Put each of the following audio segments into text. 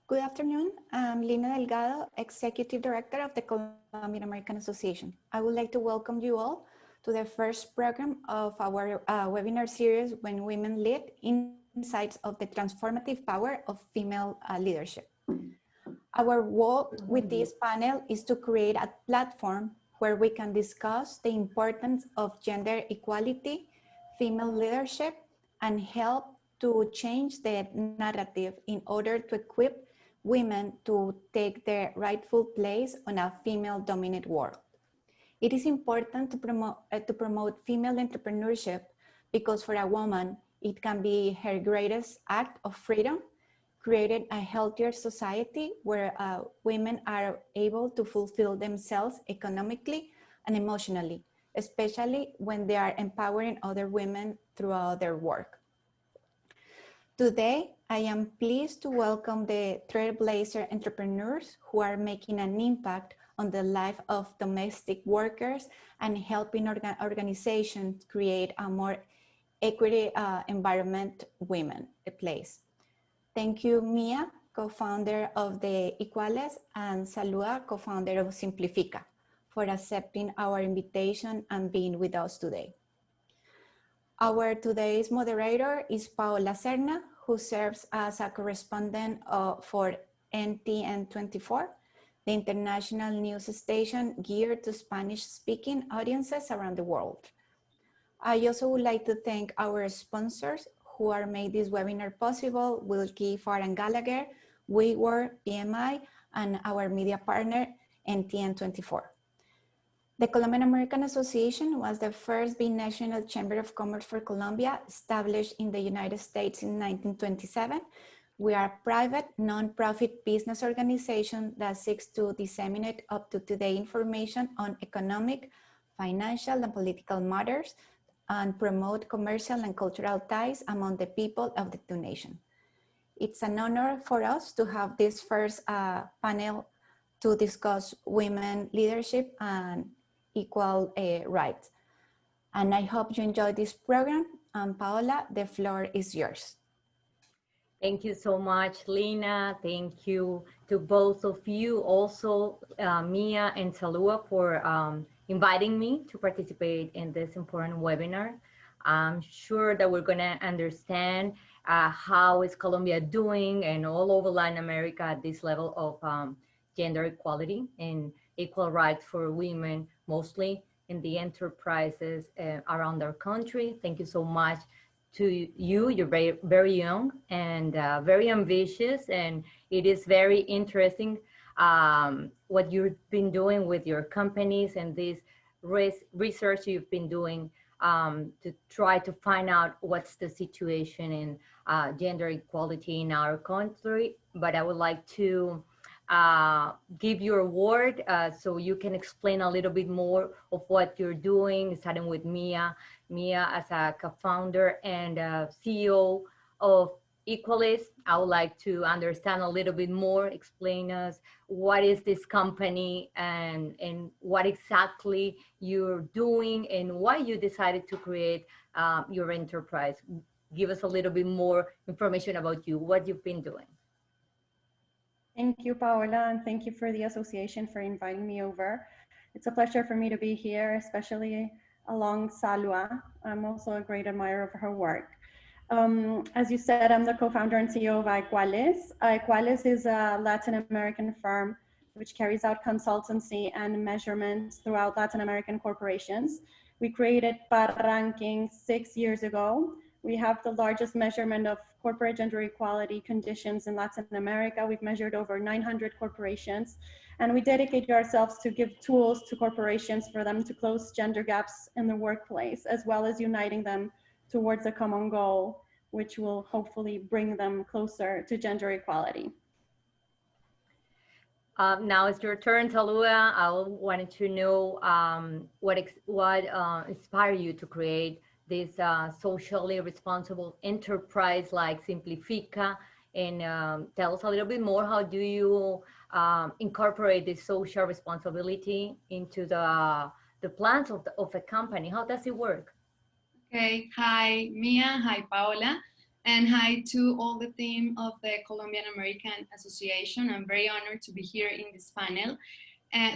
Good afternoon. I'm Lina Delgado, Executive Director of the Colombian American Association. I would like to welcome you all to the first program of our webinar series, When Women Lead, Insights of the Transformative Power of Female Leadership. Our goal with this panel is to create a platform where we can discuss the importance of gender equality, female leadership, and help to change the narrative in order to equip women to take their rightful place on a female-dominated world. It is important to promote female entrepreneurship because for a woman, it can be her greatest act of freedom, creating a healthier society where women are able to fulfill themselves economically and emotionally, especially when they are empowering other women throughout their work. Today, I am pleased to welcome the trailblazer entrepreneurs who are making an impact on the life of domestic workers and helping organizations create a more equity environment women place. Thank you, Mia, co-founder of the Aequales, and Salua, co-founder of Symplifica, for accepting our invitation and being with us today. Our today's moderator is Paola Serna, who serves as a correspondent for NTN24, the international news station geared to Spanish-speaking audiences around the world. I also would like to thank our sponsors who are made this webinar possible: Wilkie Farr & Gallagher, WeWork, PMI, and our media partner, NTN24. The Colombian American Association was the first binational chamber of commerce for Colombia, established in the United States in 1927. We are a private, non-profit business organization that seeks to disseminate up-to-date information on economic, financial, and political matters, and promote commercial and cultural ties among the people of the two nations. It's an honor for us to have this first panel to discuss women leadership and equal rights. And I hope you enjoy this program. Paola, the floor is yours. Thank you so much, Lina. Thank you to both of you, also Mia and Salua, for inviting me to participate in this important webinar. I'm sure that we're going to understand how is Colombia doing and all over Latin America at this level of gender equality and equal rights for women, mostly in the enterprises around our country. Thank you so much to you. You're very, very young and very ambitious, and it is very interesting what you've been doing with your companies and this research you've been doing to try to find out what's the situation in gender equality in our country. But I would like to give you a word so you can explain a little bit more of what you're doing, starting with Mia. Mia, as a co-founder and CEO of Aequales, I would like to understand a little bit more, explain us what is this company and what exactly you're doing and why you decided to create your enterprise. Give us a little bit more information about you, what you've been doing. Thank you, Paola, and thank you for the association for inviting me over. It's a pleasure for me to be here, especially along Salua. I'm also a great admirer of her work. As you said, I'm the co-founder and CEO of Aequales. Aequales is a Latin American firm which carries out consultancy and measurements throughout Latin American corporations. We created PAR ranking 6 years ago. We have the largest measurement of corporate gender equality conditions in Latin America. We've measured over 900 corporations, and we dedicate ourselves to give tools to corporations for them to close gender gaps in the workplace, as well as uniting them towards a common goal, which will hopefully bring them closer to gender equality. Now it's your turn, Salua. I wanted to know what inspired you to create this socially responsible enterprise like Symplifica, and tell us a little bit more, how do you incorporate this social responsibility into the plans of a company? How does it work? Okay, hi Mia, hi Paola. And hi to all the team of the Colombian American Association. I'm very honored to be here in this panel.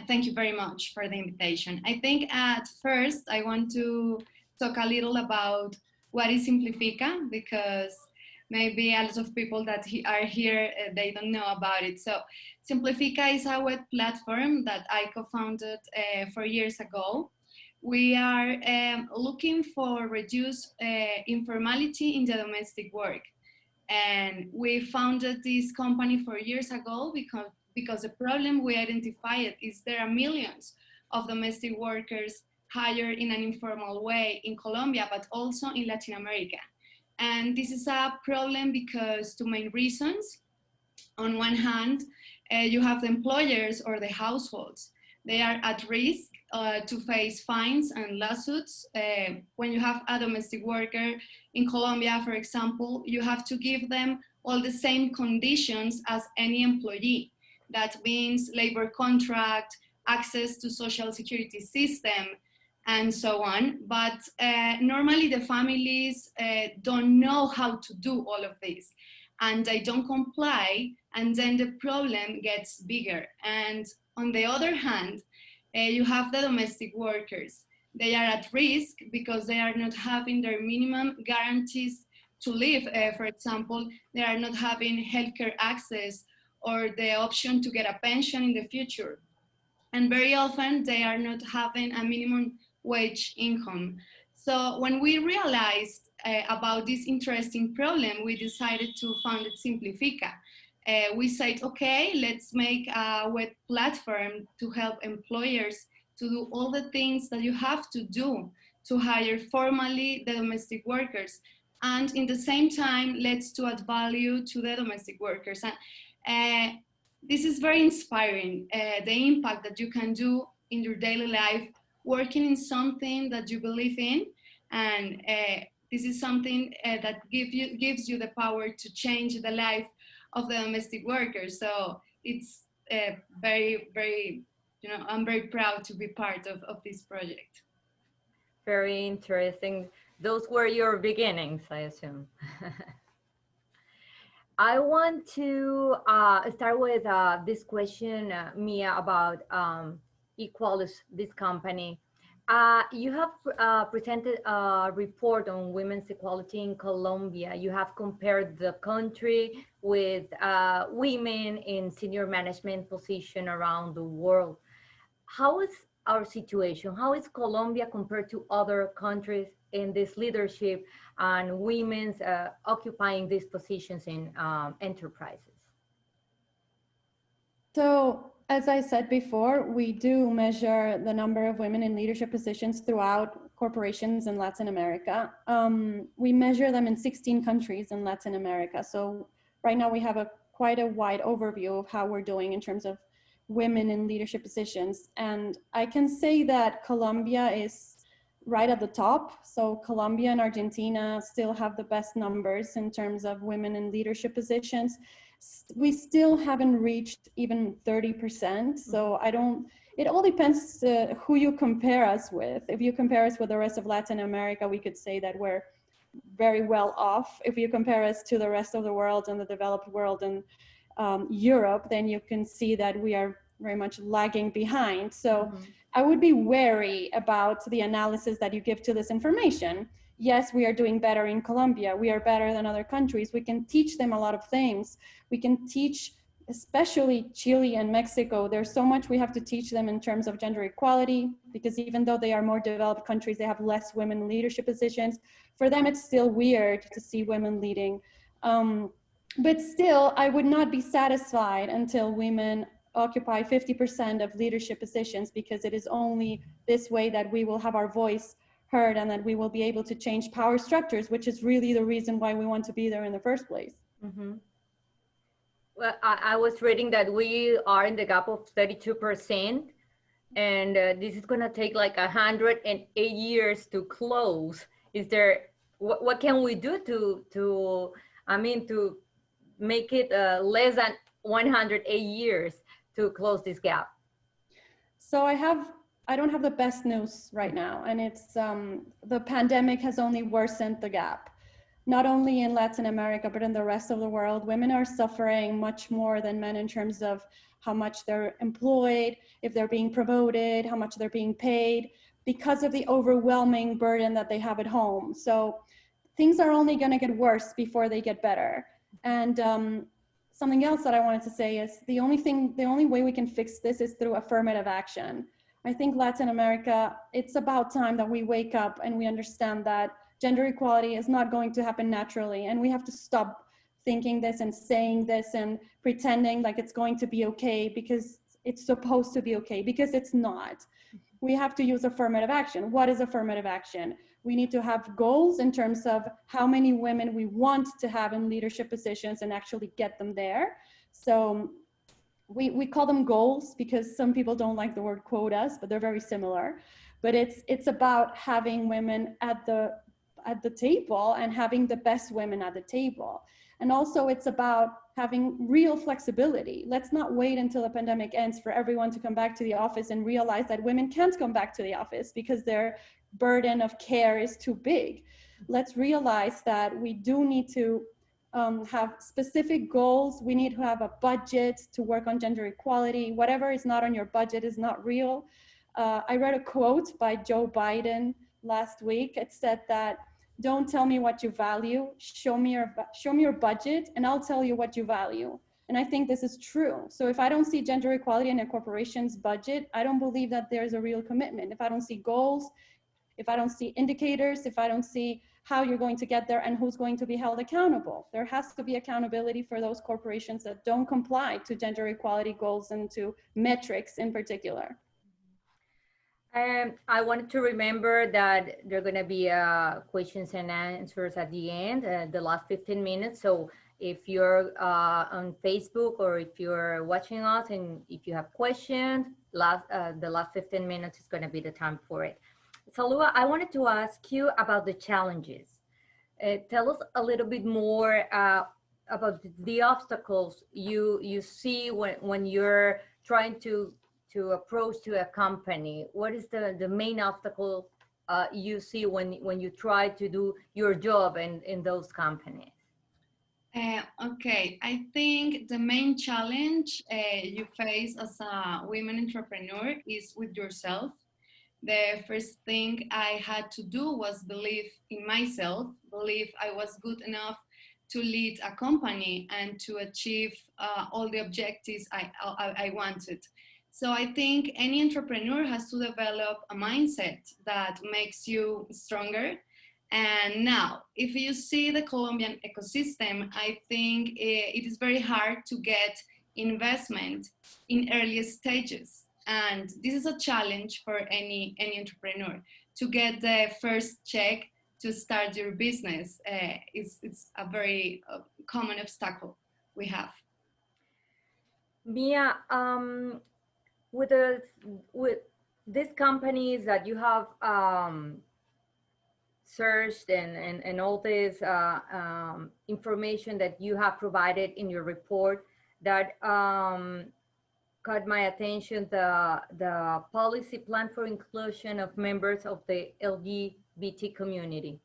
Thank you very much for the invitation. I think at first I want to talk a little about what is Symplifica, because maybe a lot of people that are here, they don't know about it. So Symplifica is a web platform that I co-founded 4 years ago. We are looking for reduced informality in the domestic work. And we founded this company 4 years ago because the problem we identified is there are millions of domestic workers hired in an informal way in Colombia, but also in Latin America. And this is a problem because two main reasons. On one hand, you have the employers or the households. They are at risk to face fines and lawsuits. When you have a domestic worker in Colombia, for example, you have to give them all the same conditions as any employee. That means labor contract, access to social security system, and so on. But normally the families don't know how to do all of this, and they don't comply, and then the problem gets bigger. And on the other hand, you have the domestic workers. They are at risk because they are not having their minimum guarantees to live. For example, they are not having healthcare access or the option to get a pension in the future. And very often they are not having a minimum wage income. So when we realized about this interesting problem, we decided to found Symplifica. We said, okay, let's make a web platform to help employers to do all the things that you have to do to hire formally the domestic workers. And in the same time, let's to add value to the domestic workers. And this is very inspiring, the impact that you can do in your daily life, working in something that you believe in. And this is something that gives you the power to change the life of the domestic workers. So it's very, very, I'm very proud to be part of this project. Very interesting. Those were your beginnings, I assume. I want to start with this question, Mia, about Aequales, this company. You have presented a report on women's equality in Colombia. You have compared the country with women in senior management position around the world. How is our situation? How is Colombia compared to other countries in this leadership and women's occupying these positions in enterprises? So, as I said before, we do measure the number of women in leadership positions throughout corporations in Latin America. We measure them in 16 countries in Latin America. So right now we have quite a wide overview of how we're doing in terms of women in leadership positions. And I can say that Colombia is right at the top. So Colombia and Argentina still have the best numbers in terms of women in leadership positions. We still haven't reached even 30%. So it all depends who you compare us with. If you compare us with the rest of Latin America, we could say that we're very well off. If you compare us to the rest of the world and the developed world and Europe, then you can see that we are very much lagging behind. So I would be wary about the analysis that you give to this information. Yes, we are doing better in Colombia. We are better than other countries. We can teach them a lot of things. We can teach, especially Chile and Mexico. There's so much we have to teach them in terms of gender equality, because even though they are more developed countries, they have less women in leadership positions. For them, it's still weird to see women leading. But still, I would not be satisfied until women occupy 50% of leadership positions, because it is only this way that we will have our voice heard and that we will be able to change power structures, which is really the reason why we want to be there in the first place. Well, I was reading that we are in the gap of 32%, and this is going to take like 108 years to close. Is there, what can we do to make it less than 108 years to close this gap? So I don't have the best news right now, and it's the pandemic has only worsened the gap. not only in Latin America, but in the rest of the world, women are suffering much more than men in terms of how much they're employed, if they're being promoted, how much they're being paid, because of the overwhelming burden that they have at home. So things are only going to get worse before they get better. And something else that I wanted to say is the only way we can fix this is through affirmative action. I think Latin America, it's about time that we wake up and we understand that gender equality is not going to happen naturally. And we have to stop thinking this and saying this and pretending like it's going to be okay because it's supposed to be okay, because it's not. We have to use affirmative action. What is affirmative action? We need to have goals in terms of how many women we want to have in leadership positions and actually get them there. So we call them goals because some people don't like the word quotas, but they're very similar. But it's about having women at the table and having the best women at the table. And also it's about having real flexibility. Let's not wait until the pandemic ends for everyone to come back to the office and realize that women can't come back to the office because their burden of care is too big. Let's realize that we do need to have specific goals. We need to have a budget to work on gender equality. Whatever is not on your budget is not real. I read a quote by Joe Biden last week. It said that, don't tell me what you value, show me your budget and I'll tell you what you value. And I think this is true. So if I don't see gender equality in a corporation's budget, I don't believe that there's a real commitment. If I don't see goals, if I don't see indicators, if I don't see how you're going to get there and who's going to be held accountable. There has to be accountability for those corporations that don't comply to gender equality goals and to metrics in particular. I wanted to remember that there are going to be questions and answers at the end, the last 15 minutes. So if you're on Facebook or if you're watching us and if you have questions, the last 15 minutes is going to be the time for it. Salua, I wanted to ask you about the challenges. Tell us a little bit more about the obstacles you see when you're trying to approach to a company. What is the main obstacle you see when you try to do your job in those companies? Okay, I think the main challenge you face as a women entrepreneur is with yourself. The first thing I had to do was believe in myself, believe I was good enough to lead a company and to achieve all the objectives I wanted. So I think any entrepreneur has to develop a mindset that makes you stronger. And now, if you see the Colombian ecosystem, I think it is very hard to get investment in early stages. And this is a challenge for any entrepreneur. To get the first check to start your business it's a very common obstacle we have. Mia, with these companies that you have searched and all this information that you have provided in your report that caught my attention, the policy plan for inclusion of members of the LGBT community.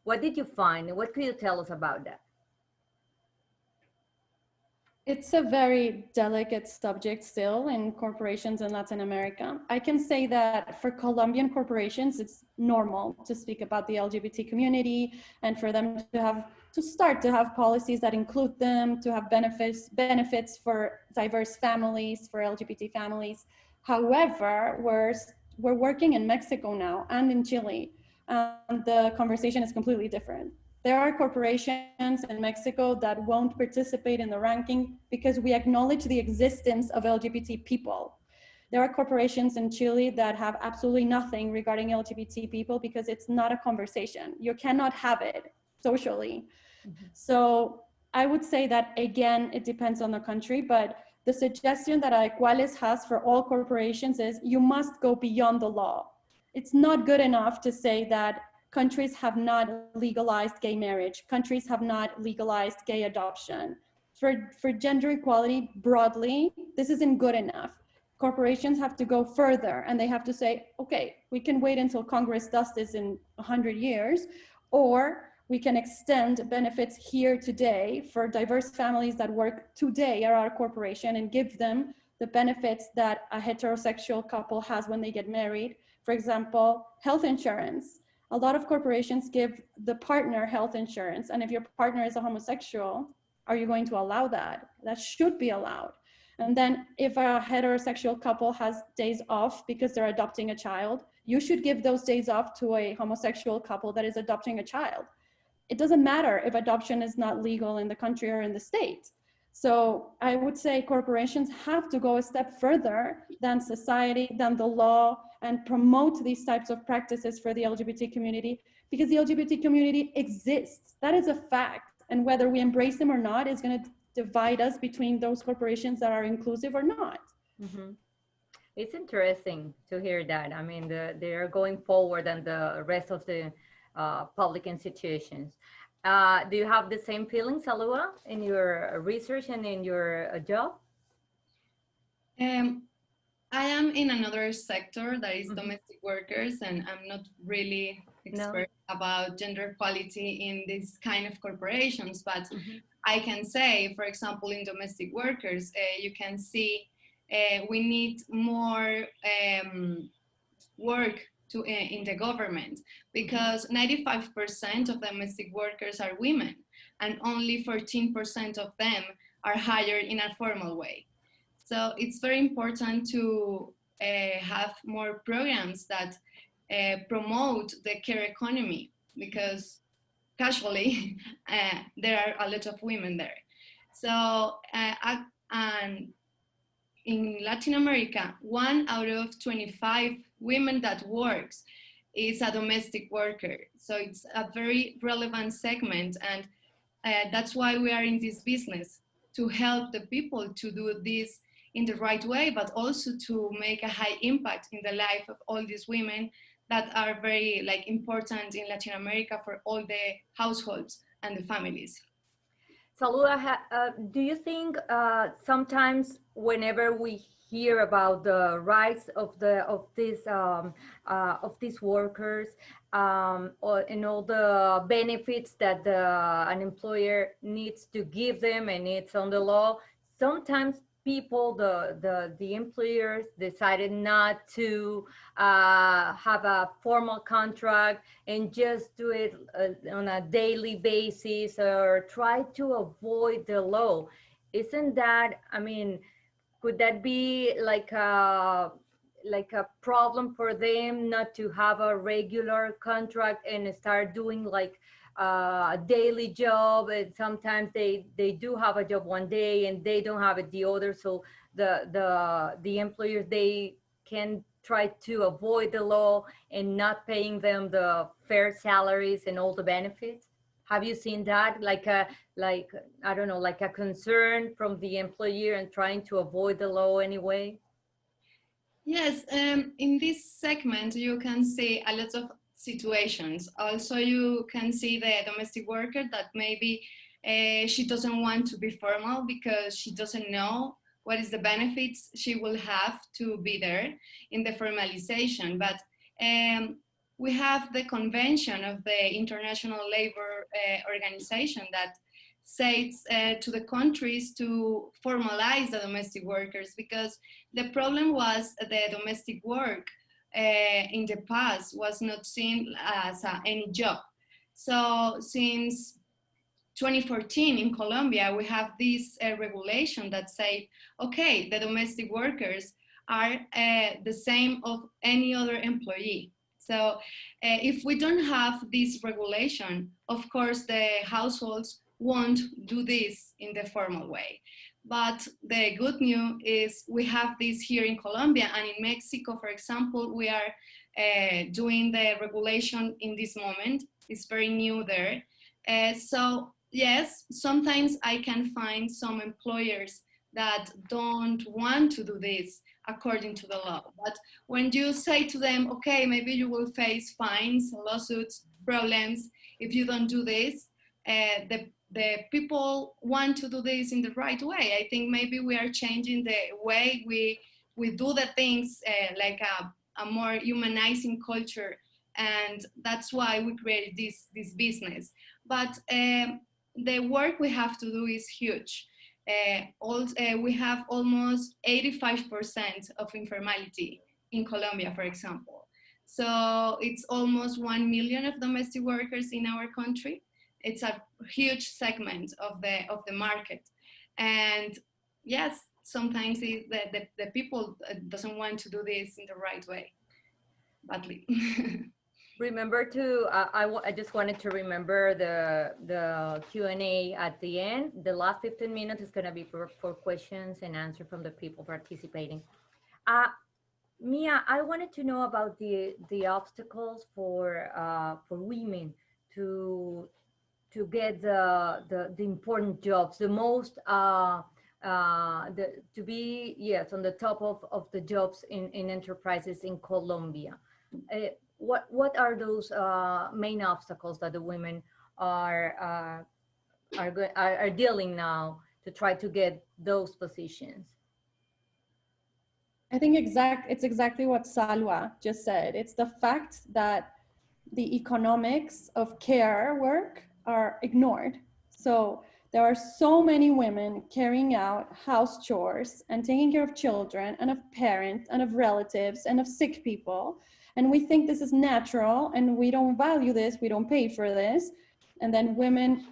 What did you find? What could you tell us about that? It's a very delicate subject still in corporations in Latin America. I can say that for Colombian corporations, it's normal to speak about the LGBT community and for them to start to have policies that include them, to have benefits for diverse families, for LGBT families. However, we're working in Mexico now and in Chile, and the conversation is completely different. There are corporations in Mexico that won't participate in the ranking because we acknowledge the existence of LGBT people. There are corporations in Chile that have absolutely nothing regarding LGBT people because it's not a conversation. You cannot have it socially. Mm-hmm. So I would say that, again, it depends on the country, but the suggestion that Aequales has for all corporations is you must go beyond the law. It's not good enough to say that countries have not legalized gay marriage. Countries have not legalized gay adoption. For gender equality broadly, this isn't good enough. Corporations have to go further and they have to say, okay, we can wait until Congress does this in 100 years, or we can extend benefits here today for diverse families that work today at our corporation and give them the benefits that a heterosexual couple has when they get married. For example, health insurance. A lot of corporations give the partner health insurance. And if your partner is a homosexual, are you going to allow that? That should be allowed. And then if a heterosexual couple has days off because they're adopting a child, you should give those days off to a homosexual couple that is adopting a child. It doesn't matter if adoption is not legal in the country or in the state. So I would say corporations have to go a step further than society, than the law, and promote these types of practices for the LGBT community, because the LGBT community exists. That is a fact. And whether we embrace them or not is going to divide us between those corporations that are inclusive or not. Mm-hmm. It's interesting to hear that. I mean, they are going forward than the rest of the public institutions. Do you have the same feeling, Salua, in your research and in your job? I am in another sector that is domestic workers, and I'm not really expert about gender equality in this kind of corporations, but I can say, for example, in domestic workers, you can see we need more work in the government, because 95% of domestic workers are women and only 14% of them are hired in a formal way. So it's very important to have more programs that promote the care economy, because casually there are a lot of women there. So and in Latin America, 1 out of 25 women that works is a domestic worker. So it's a very relevant segment, and that's why we are in this business, to help the people to do this in the right way, but also to make a high impact in the life of all these women that are very important in Latin America for all the households and the families. Salua, do you think sometimes whenever we hear about the rights of these workers and all the benefits that an employer needs to give them, and it's on the law, sometimes people, the employers, decided not to have a formal contract and just do it on a daily basis, or try to avoid the law? Isn't that, I mean, could that be like a problem for them not to have a regular contract and start doing like a daily job, and sometimes they do have a job one day and they don't have it the other, so the employers, they can try to avoid the law and not paying them the fair salaries and all the benefits? Have you seen that, like I don't know, like a concern from the employer and trying to avoid the law anyway? Yes, in this segment you can see a lot of situations. Also, you can see the domestic worker that maybe she doesn't want to be formal because she doesn't know what is the benefits she will have to be there in the formalization. But we have the convention of the International Labor Organization that says to the countries to formalize the domestic workers, because the problem was the domestic work in the past was not seen as any job. So since 2014 in Colombia, we have this regulation that say, okay, the domestic workers are the same of any other employee. So if we don't have this regulation, of course, the households won't do this in the formal way. But the good news is we have this here in Colombia, and in Mexico, for example, we are doing the regulation in this moment. It's very new there. So yes, sometimes I can find some employers that don't want to do this according to the law. But when you say to them, okay, maybe you will face fines, lawsuits, problems if you don't do this, the people want to do this in the right way. I think maybe we are changing the way we do the things, like a more humanizing culture, and that's why we created this business. but the work we have to do is huge. We have almost 85% of informality in Colombia, for example. So it's almost 1 million of domestic workers in our country. It's a huge segment of the market. And yes, sometimes the people doesn't want to do this in the right way, badly. Remember to, I just wanted to remember the Q&A at the end. The last 15 minutes is gonna be for questions and answer from the people participating. Mia, I wanted to know about the obstacles for women to get the important jobs, the most to be, yes, on the top of the jobs in enterprises in Colombia. What are those main obstacles that the women are dealing now to try to get those positions? I think it's exactly what Salua just said. It's the fact that the economics of care work are ignored. So there are so many women carrying out house chores and taking care of children and of parents and of relatives and of sick people. And we think this is natural and we don't value this, we don't pay for this. And then women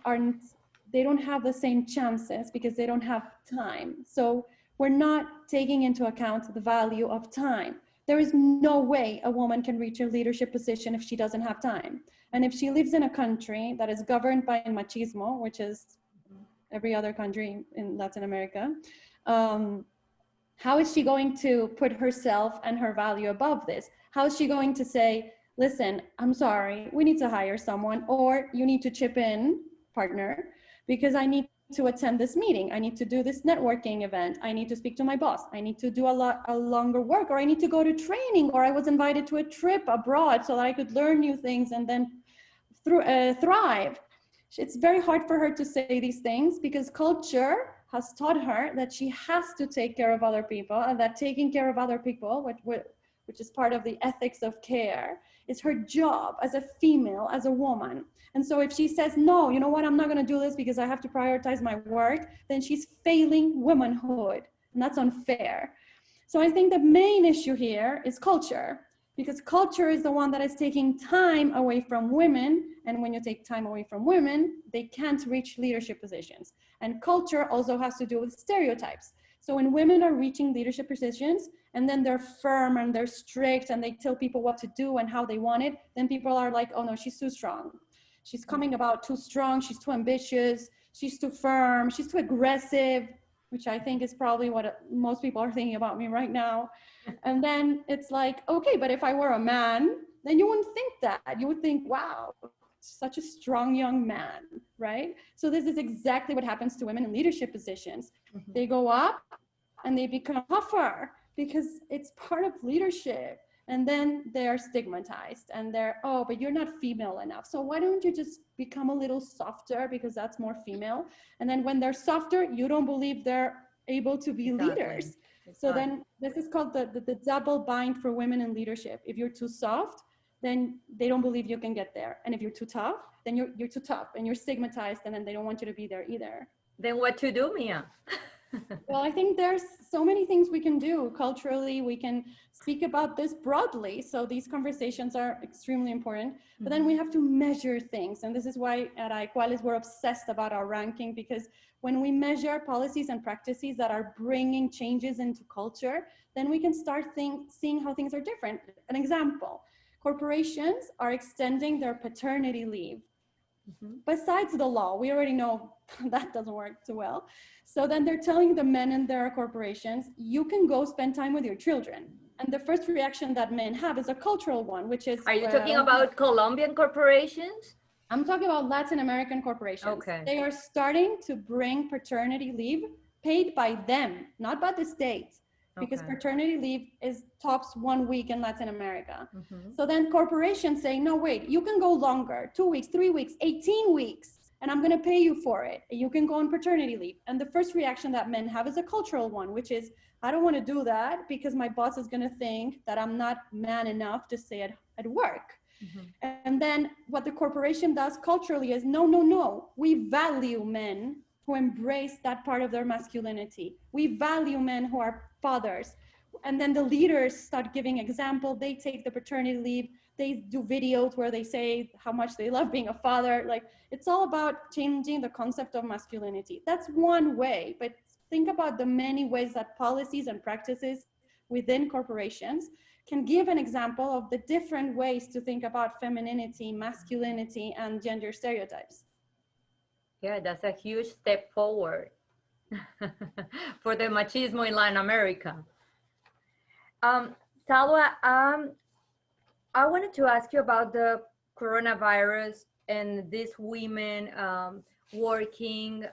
they don't have the same chances because they don't have time. So we're not taking into account the value of time. There is no way a woman can reach a leadership position if she doesn't have time. And if she lives in a country that is governed by machismo, which is every other country in Latin America, how is she going to put herself and her value above this? How is she going to say, listen, I'm sorry, we need to hire someone, or you need to chip in, partner, because I need to attend this meeting, I need to do this networking event, I need to speak to my boss, I need to do a longer work, or I need to go to training, or I was invited to a trip abroad so that I could learn new things and then thrive. It's very hard for her to say these things because culture has taught her that she has to take care of other people, and that taking care of other people, which is part of the ethics of care, is her job as a female, as a woman. And so if she says, no, you know what, I'm not gonna do this because I have to prioritize my work, then she's failing womanhood, and that's unfair. So I think the main issue here is culture, because culture is the one that is taking time away from women. And when you take time away from women, they can't reach leadership positions. And culture also has to do with stereotypes. So when women are reaching leadership positions and then they're firm and they're strict and they tell people what to do and how they want it, then people are like, oh no, she's too strong. She's coming about too strong, she's too ambitious, she's too firm, she's too aggressive, which I think is probably what most people are thinking about me right now. And then it's like, okay, but if I were a man, then you wouldn't think that. You would think, wow, such a strong young man, right? So this is exactly what happens to women in leadership positions. Mm-hmm. They go up and they become tougher because it's part of leadership. And then they're stigmatized and they're, oh, but you're not female enough. So why don't you just become a little softer because that's more female? And then when they're softer, you don't believe they're able to be leaders. So then this is called the double bind for women in leadership. If you're too soft, then they don't believe you can get there. And if you're too tough, then you're too tough and you're stigmatized, and then they don't want you to be there either. Then what to do, Mia? Well, I think there's so many things we can do culturally. We can speak about this broadly. So these conversations are extremely important, but then we have to measure things. And this is why at Aequales we're obsessed about our ranking, because when we measure policies and practices that are bringing changes into culture, then we can start seeing how things are different. An example, corporations are extending their paternity leave. Besides the law, we already know that doesn't work too well. So then they're telling the men in their corporations, you can go spend time with your children. And the first reaction that men have is a cultural one, which is— Are you talking about Colombian corporations? I'm talking about Latin American corporations. Okay. They are starting to bring paternity leave paid by them, not by the state. Because paternity leave is tops 1 week in Latin America. So then corporations say, no, wait, you can go longer, 2 weeks, 3 weeks, 18 weeks, and I'm gonna pay you for it. You can go on paternity leave. And the first reaction that men have is a cultural one, which is, I don't wanna do that because my boss is gonna think that I'm not man enough to stay at work. And then what the corporation does culturally is, no, no, no, we value men who embrace that part of their masculinity. We value men who are fathers. And then the leaders start giving example. They take the paternity leave. They do videos where they say how much they love being a father. Like, it's all about changing the concept of masculinity. That's one way, but think about the many ways that policies and practices within corporations can give an example of the different ways to think about femininity, masculinity, and gender stereotypes. Yeah, that's a huge step forward for the machismo in Latin America. Salwa, I wanted to ask you about the coronavirus and this women working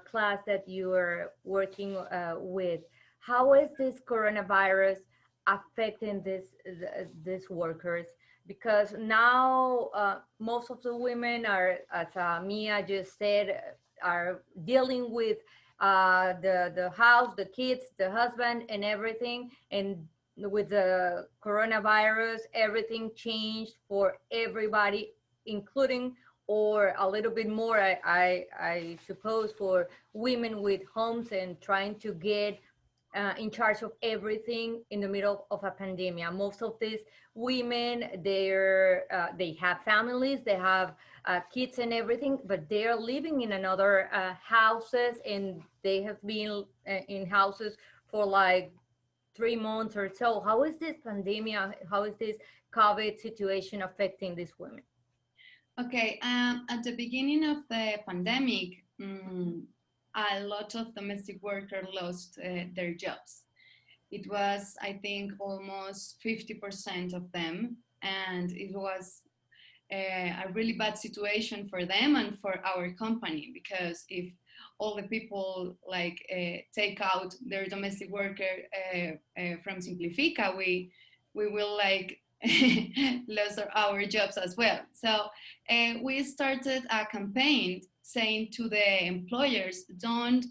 class that you are working with. How is this coronavirus affecting these workers? Because now most of the women are, as Mia just said, are dealing with the house, the kids, the husband, and everything. And with the coronavirus, everything changed for everybody, including, or a little bit more, I suppose, for women with homes and trying to get in charge of everything in the middle of a pandemic. Most of these women, they have families, they have kids and everything, but they're living in another houses, and they have been in houses for like 3 months or so. How is this pandemic, how is this COVID situation affecting these women? Okay, at the beginning of the pandemic, a lot of domestic workers lost their jobs. It was, I think, almost 50% of them, and it was a really bad situation for them and for our company, because if all the people like take out their domestic worker from Symplifica, we will like lose our jobs as well. So we started a campaign saying to the employers, don't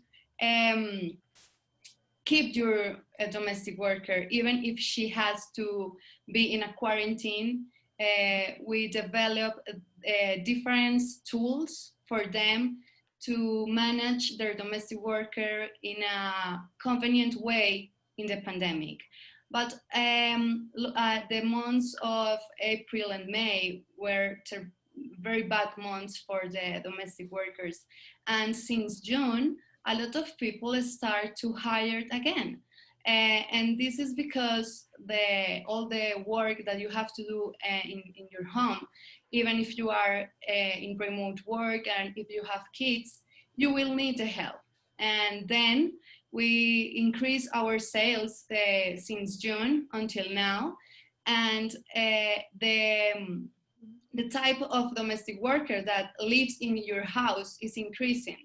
keep your domestic worker, even if she has to be in a quarantine. We develop different tools for them to manage their domestic worker in a convenient way in the pandemic. But the months of April and May were very bad months for the domestic workers. And since June, a lot of people start to hire again. And this is because all the work that you have to do in your home, even if you are in remote work and if you have kids, you will need the help. And then we increase our sales since June until now. And the type of domestic worker that lives in your house is increasing.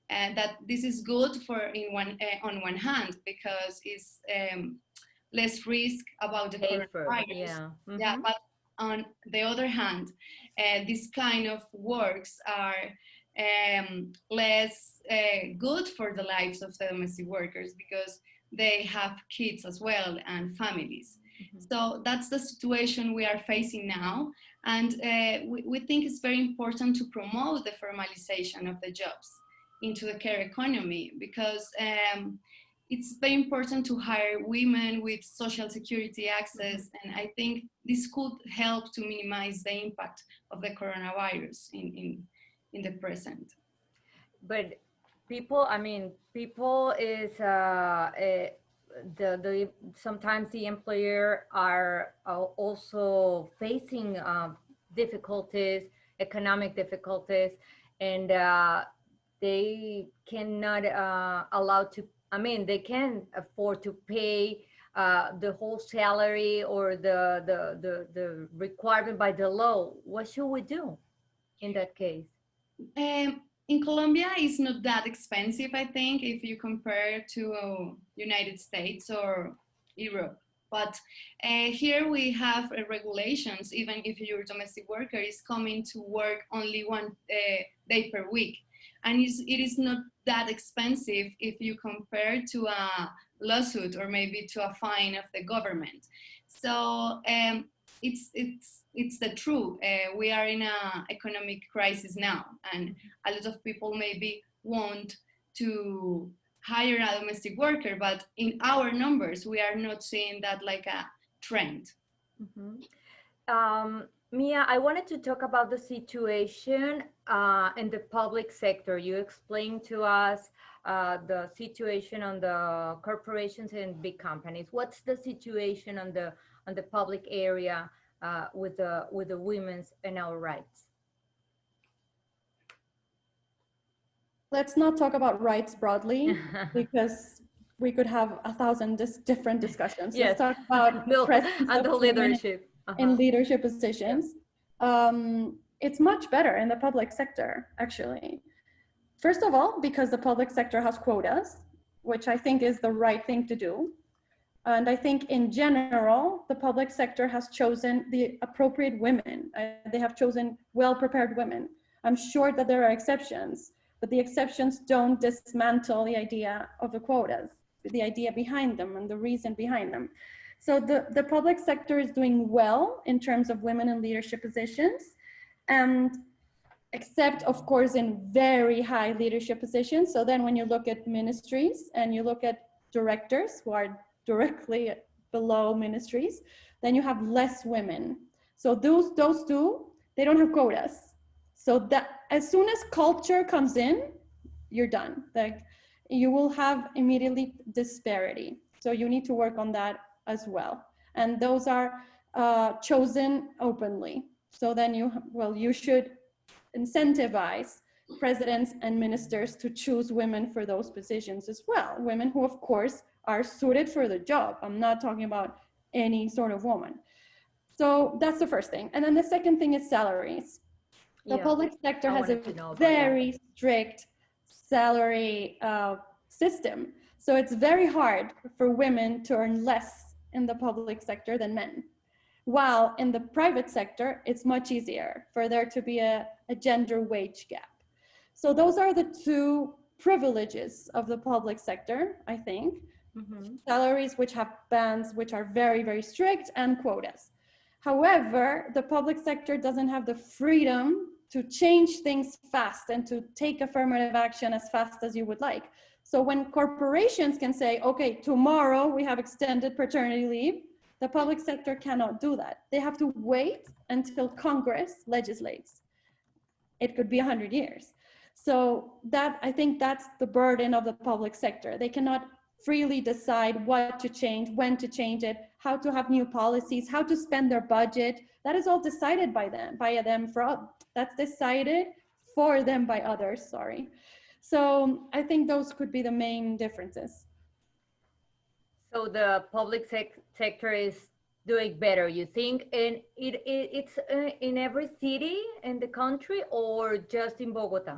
And that this is good for on one hand, because it's less risk about the coronavirus. Yeah. Yeah, but on the other hand, this kind of works are less good for the lives of the domestic workers, because they have kids as well and families. So that's the situation we are facing now. And we think it's very important to promote the formalization of the jobs into the care economy, because it's very important to hire women with social security access. And I think this could help to minimize the impact of the coronavirus in the present. But people, I mean, people is sometimes the employer are also facing difficulties, economic difficulties, and they cannot they can afford to pay the whole salary or the requirement by the law. What should we do in that case? In Colombia, it's not that expensive, I think, if you compare to United States or Europe. But here we have regulations, even if your domestic worker is coming to work only one day per week. And it is not that expensive if you compare to a lawsuit or maybe to a fine of the government. So it's the truth. We are in an economic crisis now, and a lot of people maybe want to hire a domestic worker, but in our numbers, we are not seeing that like a trend. Mia, I wanted to talk about the situation in the public sector. You explained to us the situation on the corporations and big companies. What's the situation on the public area with the women's and our rights? Let's not talk about rights broadly because we could have 1,000 different discussions. Yes. Let's talk about the presence and the of women leadership. in leadership positions. It's much better in the public sector, actually. First of all, because the public sector has quotas, which I think is the right thing to do. And I think in general, the public sector has chosen the appropriate women. They have chosen well-prepared women. I'm sure that there are exceptions, but the exceptions don't dismantle the idea of the quotas, the idea behind them and the reason behind them. So the public sector is doing well in terms of women in leadership positions, and except of course in very high leadership positions. So then when you look at ministries and you look at directors who are directly below ministries, then you have less women. So those two, they don't have quotas. So that as soon as culture comes in, you're done. Like you will have immediately disparity. So you need to work on that as well. And those are chosen openly. So then you should incentivize presidents and ministers to choose women for those positions as well. Women who of course are suited for the job. I'm not talking about any sort of woman. So that's the first thing. And then the second thing is salaries. The public sector has a very strict salary system. So it's very hard for women to earn less in the public sector than men. While in the private sector, it's much easier for there to be a gender wage gap. So those are the two privileges of the public sector, I think. Salaries which have bands which are very, very strict, and quotas. However, the public sector doesn't have the freedom to change things fast and to take affirmative action as fast as you would like. So when corporations can say, okay, tomorrow we have extended paternity leave, the public sector cannot do that. They have to wait until Congress legislates. It could be 100 years. So that, I think that's the burden of the public sector. They cannot freely decide what to change, when to change it, how to have new policies, how to spend their budget. That is all decided by them, that's decided for them by others, sorry. So I think those could be the main differences. So the public sector is doing better, you think? And it's in every city in the country or just in Bogota?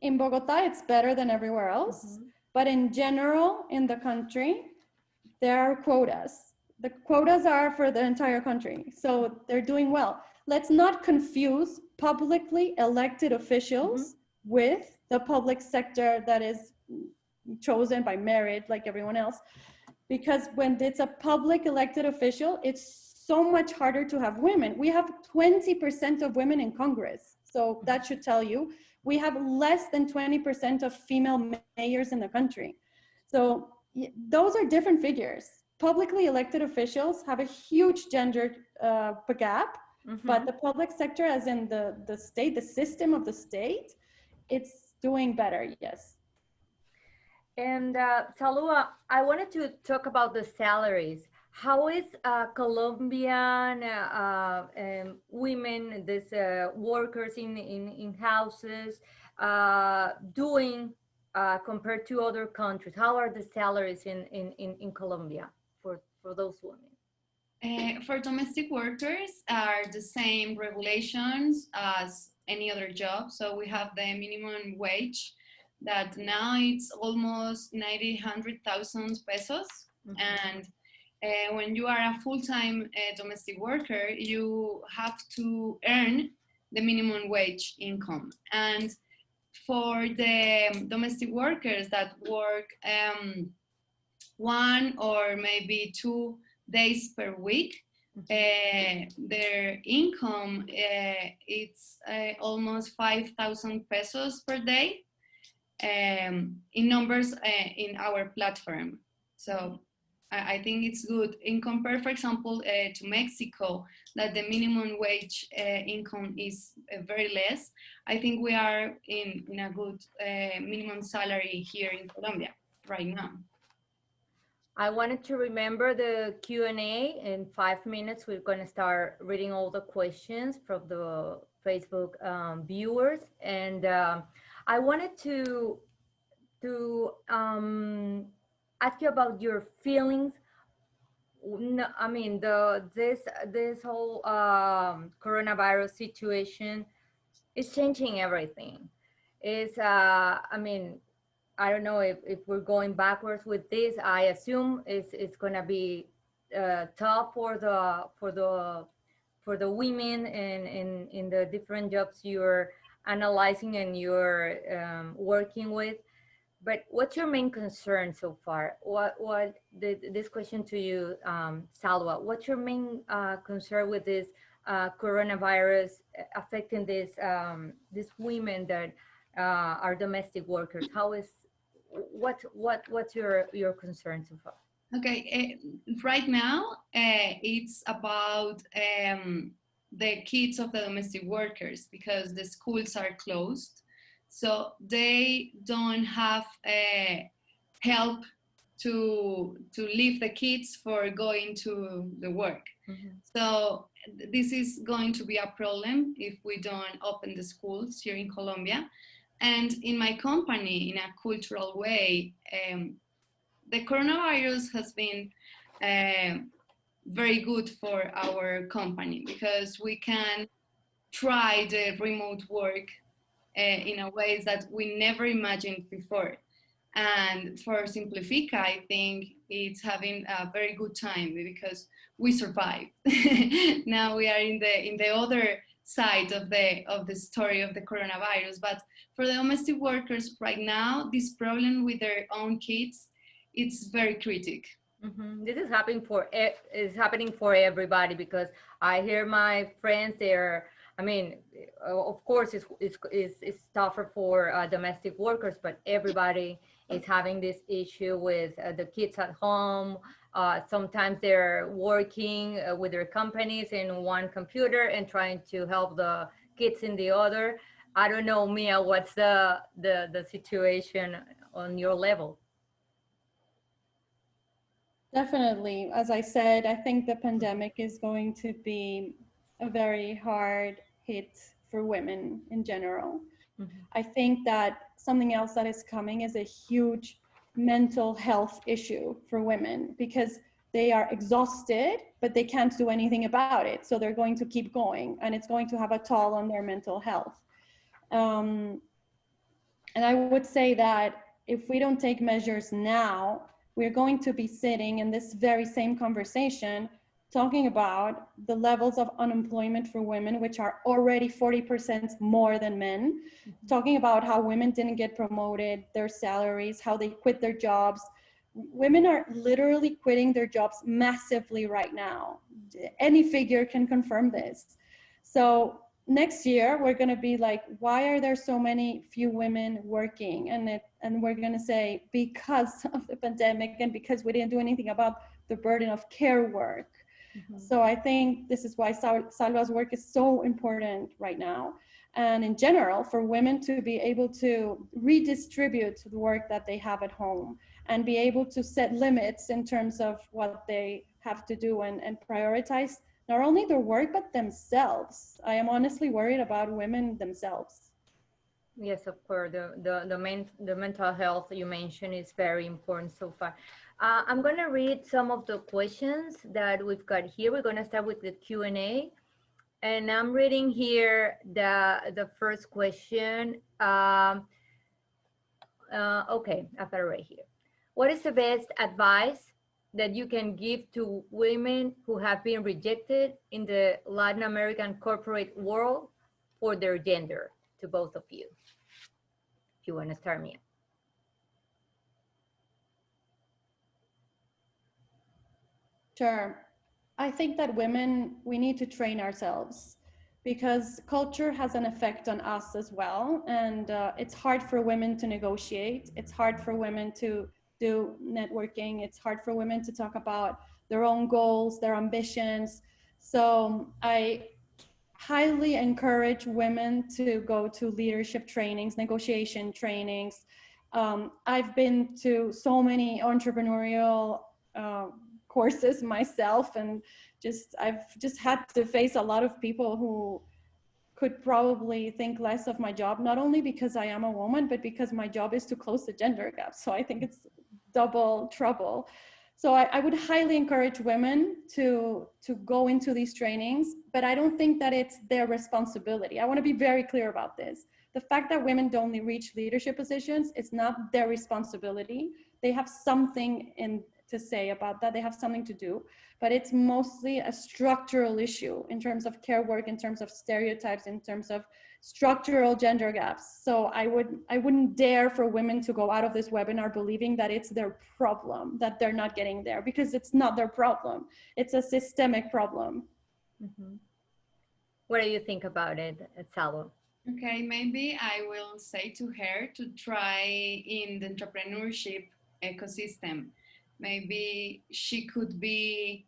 In Bogota, it's better than everywhere else. But in general, in the country, there are quotas. The quotas are for the entire country. So they're doing well. Let's not confuse publicly elected officials with the public sector that is chosen by merit like everyone else. Because when it's a public elected official, it's so much harder to have women. We have 20% of women in Congress. So that should tell you. We have less than 20% of female mayors in the country. So those are different figures. Publicly elected officials have a huge gender gap, but the public sector, as in the state, the system of the state, it's doing better, yes. And Salua, I wanted to talk about the salaries. How is Colombian women, these workers in houses, doing compared to other countries? How are the salaries in Colombia for those women? For domestic workers are the same regulations as any other job. So we have the minimum wage that now it's almost 100,000 pesos. And when you are a full-time domestic worker, you have to earn the minimum wage income. And for the domestic workers that work 1 or maybe 2 days per week, their income, it's almost 5,000 pesos per day in numbers in our platform. So I think it's good in compare, for example, to Mexico, that the minimum wage income is very less. I think we are in a good minimum salary here in Colombia right now. I wanted to remember the Q&A. In 5 minutes, we're going to start reading all the questions from the Facebook viewers. And I wanted to ask you about your feelings. No, I mean, this whole coronavirus situation is changing everything. It's, I mean, I don't know if we're going backwards with this. I assume it's gonna be tough for the women in the different jobs you're analyzing and you're working with. But what's your main concern so far? This question to you, Salwa? What's your main concern with this coronavirus affecting this these women that are domestic workers? What's your concern so far? Okay, right now it's about the kids of the domestic workers, because the schools are closed, so they don't have help to leave the kids for going to the work. So this is going to be a problem if we don't open the schools here in Colombia. And in my company, in a cultural way, the coronavirus has been very good for our company, because we can try the remote work in a ways that we never imagined before. And for Symplifica, I think it's having a very good time, because we survived. Now we are in the other side of the story of the coronavirus. But for the domestic workers right now, this problem with their own kids, it's very critical. This is happening for everybody, because I hear my friends there. I mean, of course, it's tougher for domestic workers, but everybody is having this issue with the kids at home. Sometimes they're working with their companies in one computer and trying to help the kids in the other. I don't know, Mia, what's the situation on your level? Definitely. As I said, I think the pandemic is going to be a very hard hit for women in general. I think that something else that is coming is a huge mental health issue for women, because they are exhausted, but they can't do anything about it. So they're going to keep going, and it's going to have a toll on their mental health. And I would say that if we don't take measures now, we're going to be sitting in this very same conversation talking about the levels of unemployment for women, which are already 40% more than men, talking about how women didn't get promoted, their salaries, how they quit their jobs. Women are literally quitting their jobs massively right now. Any figure can confirm this. So next year, we're going to be like, why are there so few women working? And we're going to say, because of the pandemic and because we didn't do anything about the burden of care work. So I think this is why Salua's work is so important right now. And in general, for women to be able to redistribute the work that they have at home and be able to set limits in terms of what they have to do and prioritize not only their work, but themselves. I am honestly worried about women themselves. Yes, of course. The mental health you mentioned is very important so far. I'm going to read some of the questions that we've got here. We're going to start with the Q&A. And I'm reading here the first question. Okay, I've got it right here. What is the best advice that you can give to women who have been rejected in the Latin American corporate world for their gender? To both of you. If you want to start, Mia. Sure. I think that women, we need to train ourselves because culture has an effect on us as well. And it's hard for women to negotiate. It's hard for women to do networking. It's hard for women to talk about their own goals, their ambitions. So I highly encourage women to go to leadership trainings, negotiation trainings. I've been to so many entrepreneurial courses myself, and I've just had to face a lot of people who could probably think less of my job, not only because I am a woman, but because my job is to close the gender gap. So I think it's double trouble. So I would highly encourage women to go into these trainings, but I don't think that it's their responsibility. I want to be very clear about this. The fact that women don't reach leadership positions, it's not their responsibility. They have something to say about that. They have something to do, but it's mostly a structural issue in terms of care work, in terms of stereotypes, in terms of structural gender gaps. So I wouldn't dare for women to go out of this webinar believing that it's their problem, that they're not getting there, because it's not their problem. It's a systemic problem. Mm-hmm. What do you think about it, Salua? Okay, maybe I will say to her to try in the entrepreneurship ecosystem. Maybe she could be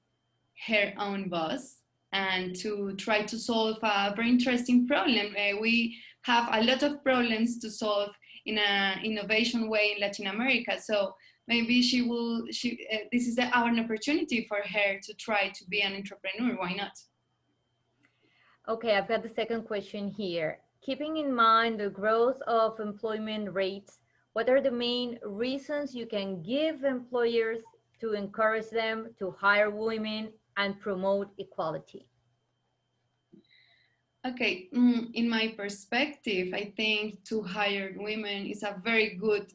her own boss and to try to solve a very interesting problem. We have a lot of problems to solve in an innovation way in Latin America. So maybe this is our opportunity for her to try to be an entrepreneur. Why not? Okay, I've got the second question here. Keeping in mind the growth of employment rates, what are the main reasons you can give employers to encourage them to hire women and promote equality? Okay, in my perspective, I think to hire women is a very good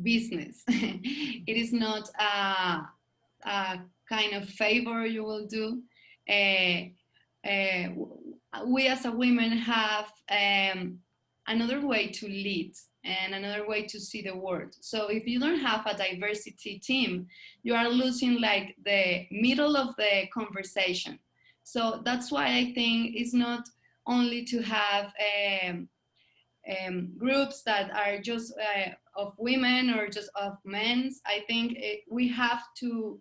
business. It is not a kind of favor you will do. We as a women have another way to lead and another way to see the world. So if you don't have a diversity team, you are losing like the middle of the conversation. So that's why I think it's not only to have groups that are just of women or just of men. I think we have to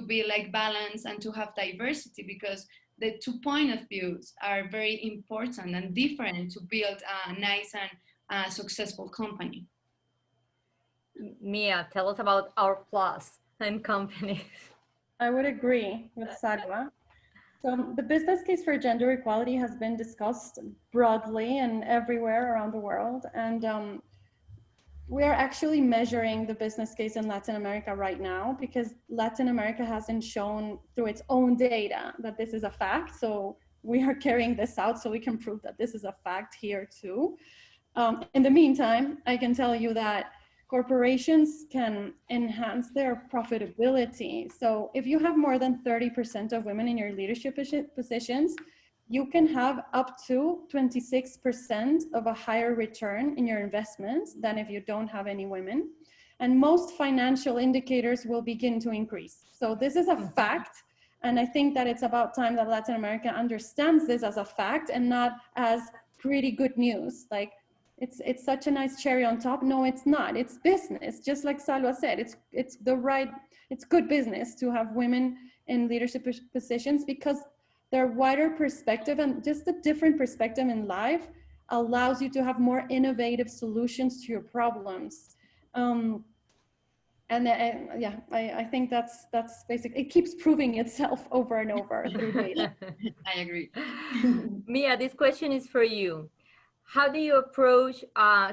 be like balanced and to have diversity, because the 2 point of views are very important and different to build a nice and successful company. Mia, tell us about our plus and companies. I would agree with Salua. So the business case for gender equality has been discussed broadly and everywhere around the world. And we are actually measuring the business case in Latin America right now, because Latin America hasn't shown through its own data that this is a fact. So we are carrying this out so we can prove that this is a fact here too. In the meantime, I can tell you that corporations can enhance their profitability. So if you have more than 30% of women in your leadership positions, you can have up to 26% of a higher return in your investments than if you don't have any women. And most financial indicators will begin to increase. So this is a fact. And I think that it's about time that Latin America understands this as a fact and not as pretty good news. Like, it's such a nice cherry on top. No, it's not. It's business. Just like Salua said, it's good business to have women in leadership positions, because their wider perspective and just a different perspective in life allows you to have more innovative solutions to your problems. I think that's basic. It keeps proving itself over and over through data. I agree. Mia, this question is for you. How do you approach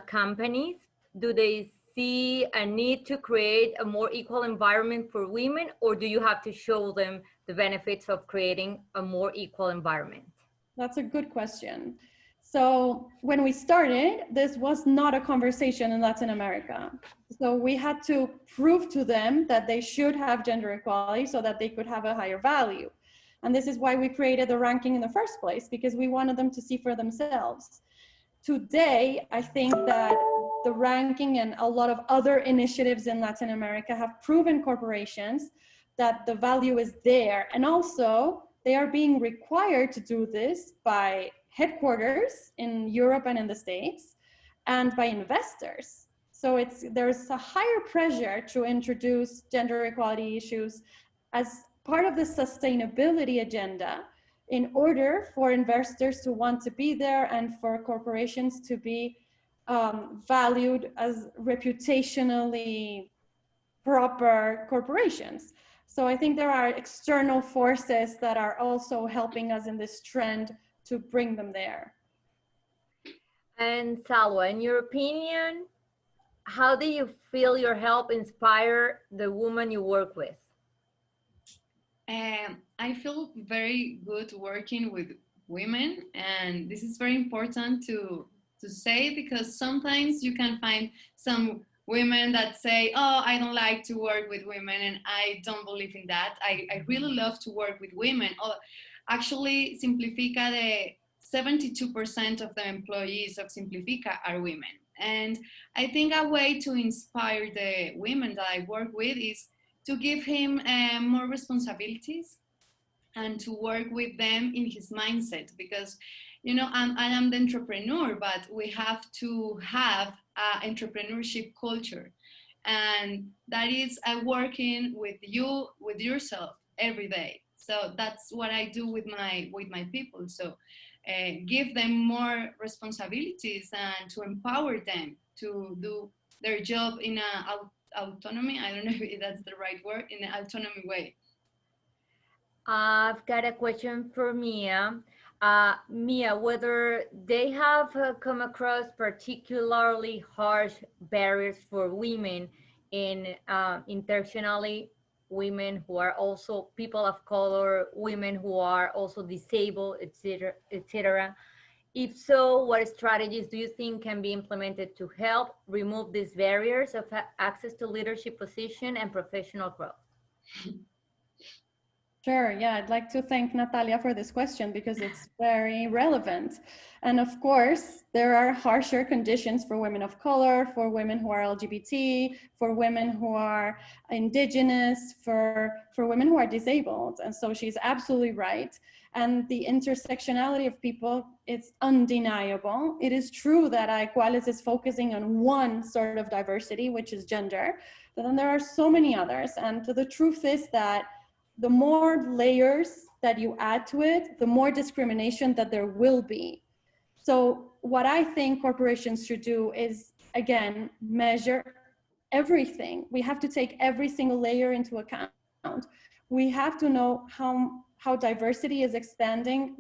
companies? Do they see a need to create a more equal environment for women, or do you have to show them the benefits of creating a more equal environment? That's a good question. So when we started, this was not a conversation in Latin America. So we had to prove to them that they should have gender equality so that they could have a higher value. And this is why we created the ranking in the first place, because we wanted them to see for themselves. Today, I think that the ranking and a lot of other initiatives in Latin America have proven corporations that the value is there. And also they are being required to do this by headquarters in Europe and in the States and by investors. So there's a higher pressure to introduce gender equality issues as part of the sustainability agenda in order for investors to want to be there and for corporations to be valued as reputationally proper corporations. So I think there are external forces that are also helping us in this trend to bring them there. And Salwa, in your opinion, how do you feel your help inspire the woman you work with? I feel very good working with women, and this is very important to say, because sometimes you can find some women that say, oh, I don't like to work with women, and I don't believe in that. I really love to work with women. Oh, actually, Symplifica, the 72% of the employees of Symplifica are women. And I think a way to inspire the women that I work with is to give him more responsibilities and to work with them in his mindset, because I am the entrepreneur, but we have to have an entrepreneurship culture, and that is working with yourself every day. So that's what I do with my people. So give them more responsibilities and to empower them to do their job in autonomy. I don't know if that's the right word, in an autonomy way. I've got a question for Mia. Mia, whether they have come across particularly harsh barriers for women in intentionally women who are also people of color, women who are also disabled, etc., etc. If so, what strategies do you think can be implemented to help remove these barriers of access to leadership position and professional growth? Sure, yeah, I'd like to thank Natalia for this question because it's very relevant. And of course, there are harsher conditions for women of color, for women who are LGBT, for women who are indigenous, for women who are disabled. And so she's absolutely right. And the intersectionality of people, it's undeniable. It is true that Aequales is focusing on one sort of diversity, which is gender, but then there are so many others. And the truth is that the more layers that you add to it, the more discrimination that there will be. So what I think corporations should do is, again, measure everything. We have to take every single layer into account. We have to know how diversity is expanding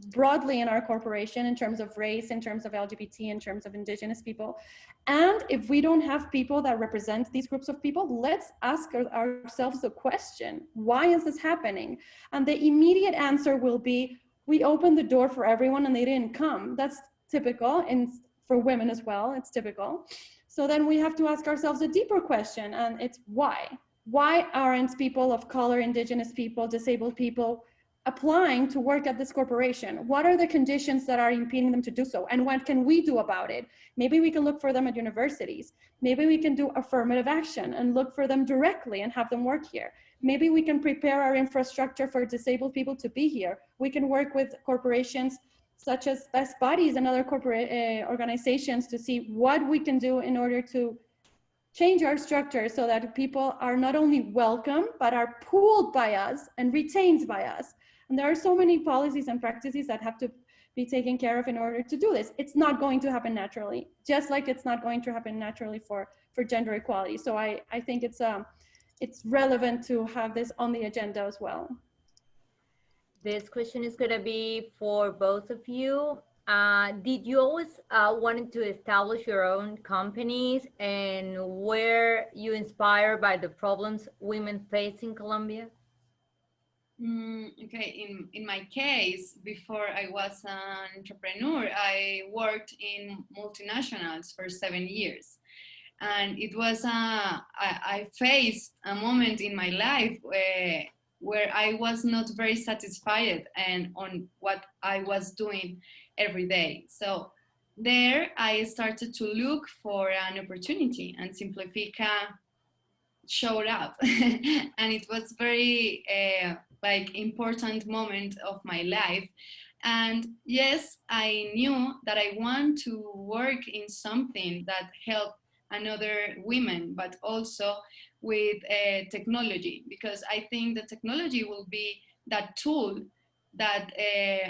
broadly in our corporation in terms of race, in terms of LGBT, in terms of indigenous people. And if we don't have people that represent these groups of people, let's ask ourselves the question, why is this happening? And the immediate answer will be, we opened the door for everyone and they didn't come. That's typical, and for women as well, it's typical. So then we have to ask ourselves a deeper question, and it's why? Why aren't people of color, indigenous people, disabled people applying to work at this corporation? What are the conditions that are impeding them to do so? And what can we do about it? Maybe we can look for them at universities. Maybe we can do affirmative action and look for them directly and have them work here. Maybe we can prepare our infrastructure for disabled people to be here. We can work with corporations such as Best Buddies and other corporate organizations to see what we can do in order to change our structure so that people are not only welcome, but are pooled by us and retained by us. And there are so many policies and practices that have to be taken care of in order to do this. It's not going to happen naturally, just like it's not going to happen naturally for gender equality. So I think it's relevant to have this on the agenda as well. This question is going to be for both of you. Did you always wanted to establish your own companies, and were you inspired by the problems women face in Colombia? Okay, in my case, before I was an entrepreneur, I worked in multinationals for 7 years. And it was, I faced a moment in my life where I was not very satisfied and on what I was doing every day. So there I started to look for an opportunity, and Symplifica showed up. And it was very like important moment of my life. And yes, I knew that I want to work in something that help another women, but also with technology, because I think the technology will be that tool that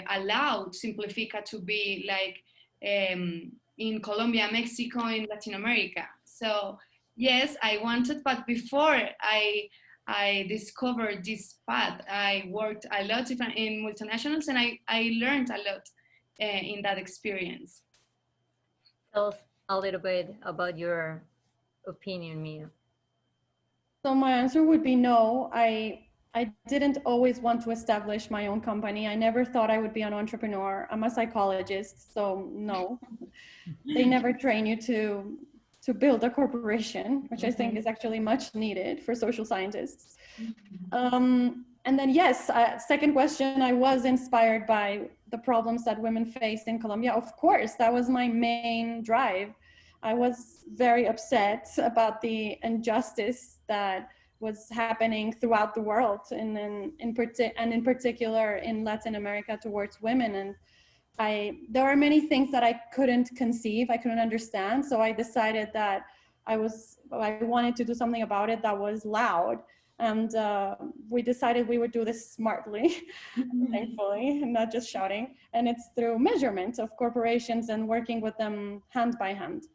allowed Symplifica to be like in Colombia, Mexico, in Latin America. So yes, I wanted, but before I discovered this path, I worked a lot in multinationals, and I learned a lot in that experience. Tell us a little bit about your opinion, Mia. So my answer would be no. I didn't always want to establish my own company. I never thought I would be an entrepreneur. I'm a psychologist, so no. They never train you to build a corporation, which I think is actually much needed for social scientists. And then yes, second question, I was inspired by the problems that women face in Colombia. Of course, that was my main drive. I was very upset about the injustice that was happening throughout the world, and in particular in Latin America towards women. And there are many things that I couldn't conceive, I couldn't understand. So I decided that I wanted to do something about it that was loud. And we decided we would do this smartly, thankfully, and not just shouting. And it's through measurement of corporations and working with them hand by hand.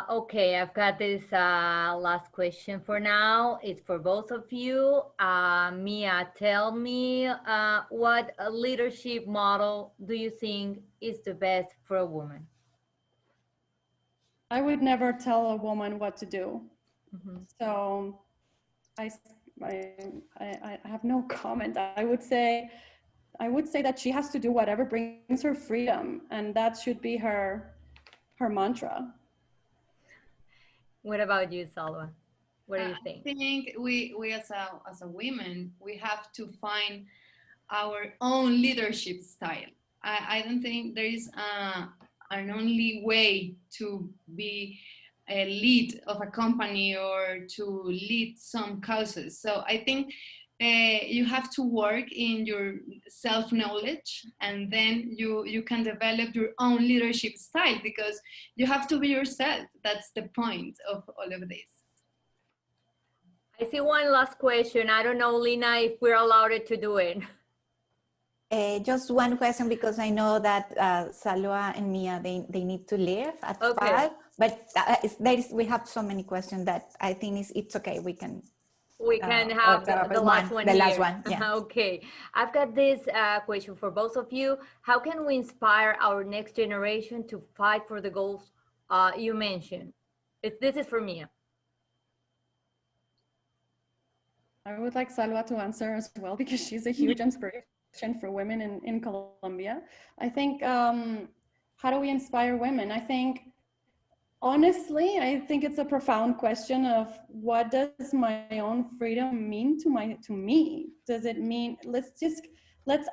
Okay, I've got this last question for now. It's for both of you. Mia, tell me what leadership model do you think is the best for a woman? I would never tell a woman what to do. So I have no comment. I would say that she has to do whatever brings her freedom, and that should be her mantra. What about you, Salua? What do you think? I think we as a women, we have to find our own leadership style. I don't think there is an only way to be a lead of a company or to lead some causes. So I think you have to work in your self-knowledge, and then you can develop your own leadership style, because you have to be yourself. That's the point of all of this. I see one last question. I don't know, Lina, if we're allowed to do it. Just one question, because I know that Salua and Mia, they need to leave at 5, but we have so many questions that I think it's okay. We can have the last one. The last one, yeah. Okay, I've got this question for both of you. How can we inspire our next generation to fight for the goals you mentioned? This is for Mia. I would like Salua to answer as well, because she's a huge inspiration for women in Colombia. I think, how do we inspire women? I think, honestly, I think it's a profound question of what does my own freedom mean to me? Does it mean, let's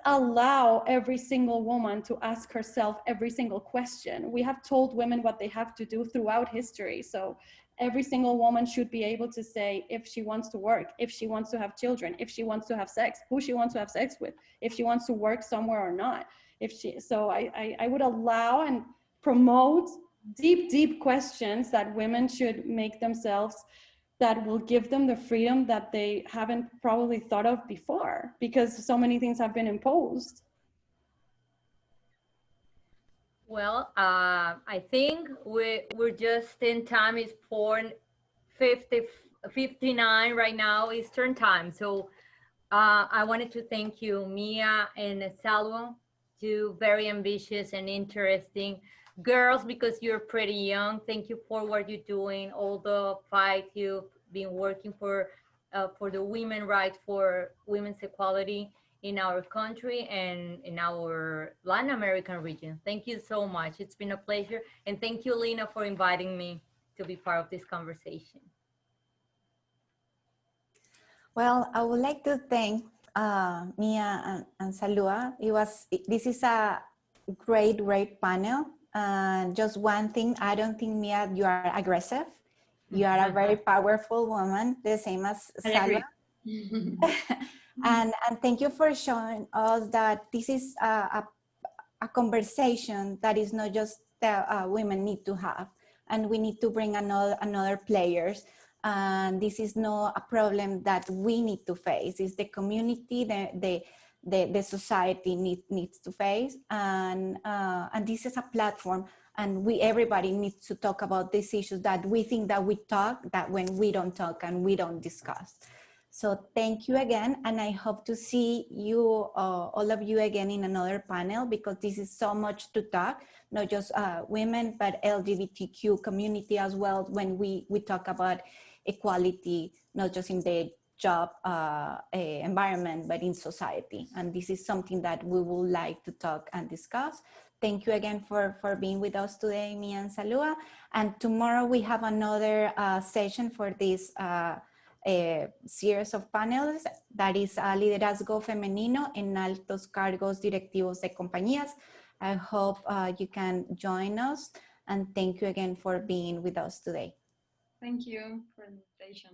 allow every single woman to ask herself every single question. We have told women what they have to do throughout history. So every single woman should be able to say if she wants to work, if she wants to have children, if she wants to have sex, who she wants to have sex with, if she wants to work somewhere or not. So I would allow and promote deep questions that women should make themselves, that will give them the freedom that they haven't probably thought of before, because so many things have been imposed. Well, I think we're just in time. It's 4:59 right now, Eastern time. So I wanted to thank you, Mia and Salua, two very ambitious and interesting girls, because you're pretty young. Thank you for what you're doing, all the fight you've been working for the women's rights, for women's equality in our country and in our Latin American region. Thank you so much. It's been a pleasure. And thank you, Lina, for inviting me to be part of this conversation. Well, I would like to thank Mia and Salua. This is a great panel. Just one thing, I don't think, Mia, you are aggressive. You are a very powerful woman, the same as Salua. And thank you for showing us that this is a conversation that is not just that women need to have, and we need to bring another players. And this is not a problem that we need to face. It's the community, the society needs to face. And this is a platform, and everybody needs to talk about these issues that we think that we talk, that when we don't talk and we don't discuss. So thank you again, and I hope to see you, all of you again in another panel, because this is so much to talk, not just women, but LGBTQ community as well, when we talk about equality, not just in the job environment, but in society. And this is something that we would like to talk and discuss. Thank you again for being with us today, Mia and Salua. And tomorrow we have another session for this series of panels, that is Liderazgo Femenino en Altos Cargos Directivos de Compañías. I hope you can join us, and thank you again for being with us today. Thank you for the invitation.